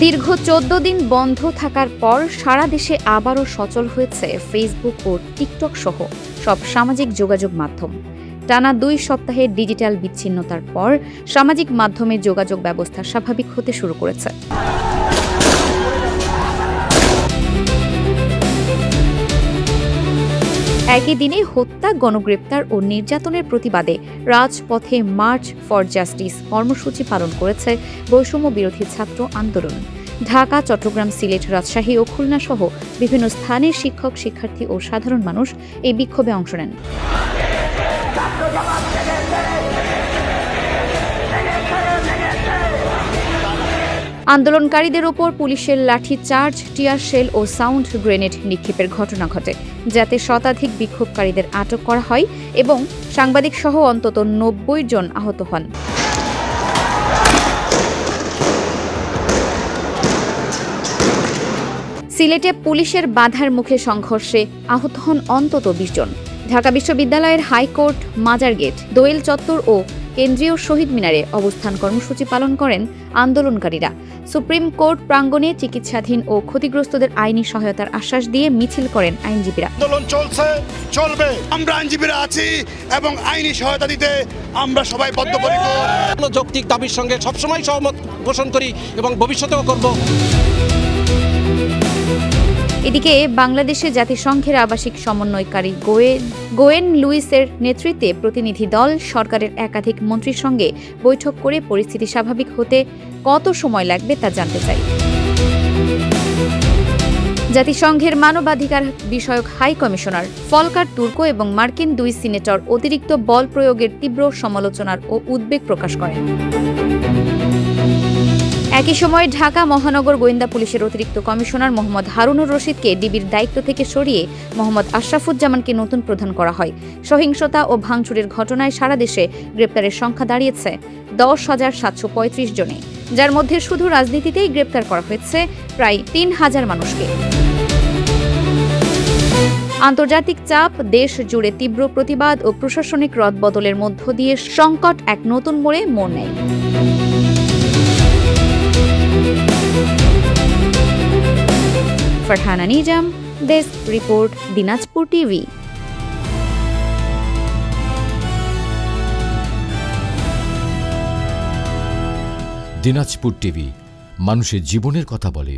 দীর্ঘ ১৪ দিন বন্ধ থাকার পর সারা দেশে আবারও সচল হয়েছে ফেসবুক ও টিকটক সহ সব সামাজিক যোগাযোগ মাধ্যম। টানা ২ সপ্তাহের ডিজিটাল বিচ্ছিন্নতার পর সামাজিক মাধ্যমে যোগাযোগ ব্যবস্থা স্বাভাবিক হতে শুরু করেছে। একই দিনে হত্যা, গণগ্রেপ্তার ও নির্যাতনের প্রতিবাদে রাজপথে মার্চ ফর জাস্টিস কর্মসূচি পালন করেছে বৈষম্য বিরোধী ছাত্র আন্দোলন। ঢাকা, চট্টগ্রাম, সিলেট, রাজশাহী ও খুলনা সহ বিভিন্ন স্থানে শিক্ষক, শিক্ষার্থী ও সাধারণ মানুষ এই বিক্ষোভে অংশ নেন। আন্দোলনকারীদের ওপর পুলিশের লাঠিচার্জ, টিয়ার শেল ও সাউন্ড গ্রেনেড নিক্ষেপের ঘটনা ঘটে, যাতে শতাধিক বিক্ষোভকারীদের আটক করা হয় এবং সাংবাদিকসহ অন্তত ৯০ জন আহত হন। সিলেটে পুলিশের বাধার মুখে সংঘর্ষে আহত হন অন্তত ২০ জন। ঢাকা বিশ্ববিদ্যালয়ের হাইকোর্ট, মাজার গেট, দোয়েল চত্বর ও কেন্দ্রীয় শহীদ মিনারে অবস্থান কর্মসূচি পালন করেন আন্দোলনকারীরা। সুপ্রিম কোর্ট প্রাঙ্গণে চিকিৎসাধীন ও ক্ষতিগ্রস্তদের আইনি সহায়তার আশ্বাস দিয়ে মিছিল করেন আইনজীবীরা। আন্দোলন চলছে, চলবে। আমরা আইনজীবীরা আছি এবং আইনি সহায়তা দিতে আমরা সবাই বদ্ধপরিকর। যৌক্তিক দাবির সঙ্গে সবসময় সহমত পোষণ করি এবং ভবিষ্যতেও করব। এদিকে বাংলাদেশে জাতিসংঘের আবাসিক সমন্বয়কারী গোয়েন লুইসের নেতৃত্বে প্রতিনিধি দল সরকারের একাধিক মন্ত্রীর সঙ্গে বৈঠক করে পরিস্থিতি স্বাভাবিক হতে কত সময় লাগবে তা জানতে চাই। জাতিসংঘের মানবাধিকার বিষয়ক হাই কমিশনার ফলকার তুর্ক এবং মার্কিন ২ সিনেটর অতিরিক্ত বল প্রয়োগের তীব্র সমালোচনার ও উদ্বেগ প্রকাশ করেন। একই সময় ঢাকা মহানগর গোয়েন্দা পুলিশের অতিরিক্ত কমিশনার মোহাম্মদ হারুনুর রশিদকে ডিবির দায়িত্ব থেকে সরিয়ে মোহাম্মদ আশরাফুজ্জামানকে নতুন প্রধান করা হয়। সহিংসতা ও ভাঙচুরের ঘটনায় সারা দেশে গ্রেপ্তারের সংখ্যা দাঁড়িয়েছে ১০,৭৩৫ জনে, যার মধ্যে শুধু রাজনীতিতেই গ্রেপ্তার করা হয়েছে প্রায় ৩,০০০ মানুষকে। আন্তর্জাতিক চাপ, দেশ জুড়ে তীব্র প্রতিবাদ ও প্রশাসনিক রদবদলের মধ্য দিয়ে সংকট এক নতুন মোড় নেয়। Farhana Nizam, desk report, Dinajpur TV. Dinajpur TV মানুষের জীবনের কথা বলে।